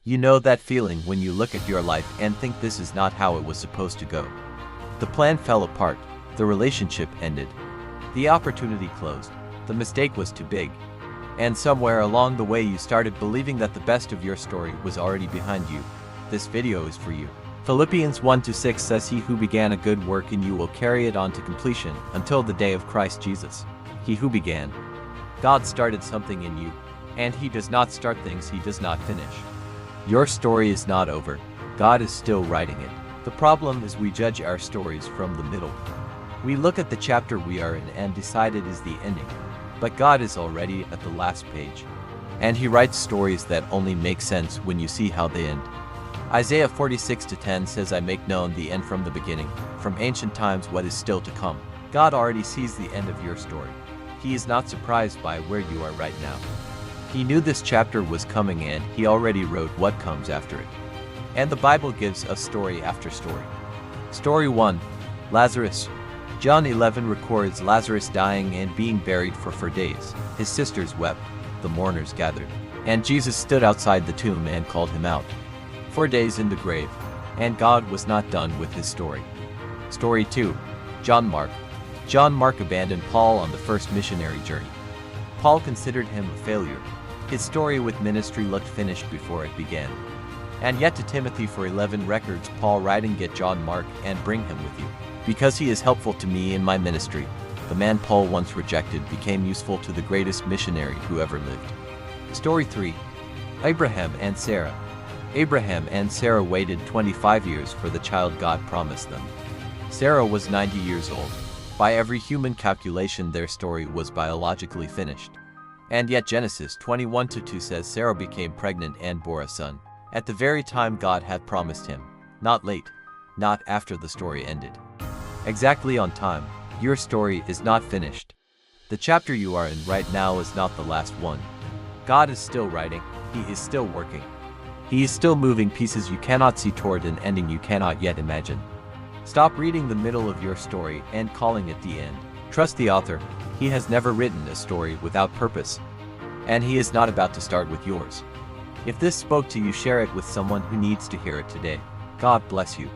You know that feeling when you look at your life and think this is not how it was supposed to go. The plan fell apart, the relationship ended, the opportunity closed, the mistake was too big. And somewhere along the way you started believing that the best of your story was already behind you. This video is for you. Philippians 1-6 says, "He who began a good work in you will carry it on to completion until the day of Christ Jesus." He who began. God started something in you, and He does not start things He does not finish. Your story is not over. God is still writing it. The problem is we judge our stories from the middle. We look at the chapter we are in and decide it is the ending. But God is already at the last page. And He writes stories that only make sense when you see how they end. Isaiah 46:10 says, "I make known the end from the beginning, from ancient times what is still to come." God already sees the end of your story. He is not surprised by where you are right now. He knew this chapter was coming and He already wrote what comes after it. And the Bible gives us story after story. Story 1. Lazarus. John 11 records Lazarus dying and being buried for 4 days. His sisters wept, the mourners gathered, and Jesus stood outside the tomb and called him out. 4 days in the grave, and God was not done with his story. Story 2. John Mark. John Mark abandoned Paul on the first missionary journey. Paul considered him a failure. His story with ministry looked finished before it began. And yet to Timothy for 11 records Paul writing, "Get John Mark and bring him with you, because he is helpful to me in my ministry." The man Paul once rejected became useful to the greatest missionary who ever lived. Story 3. Abraham and Sarah. Abraham and Sarah waited 25 years for the child God promised them. Sarah was 90 years old. By every human calculation their story was biologically finished. And yet Genesis 21:2 says Sarah became pregnant and bore a son, at the very time God had promised him. Not late, not after the story ended. Exactly on time. Your story is not finished. The chapter you are in right now is not the last one. God is still writing, He is still working. He is still moving pieces you cannot see toward an ending you cannot yet imagine. Stop reading the middle of your story and calling it the end. Trust the author. He has never written a story without purpose. And He is not about to start with yours. If this spoke to you, share it with someone who needs to hear it today. God bless you.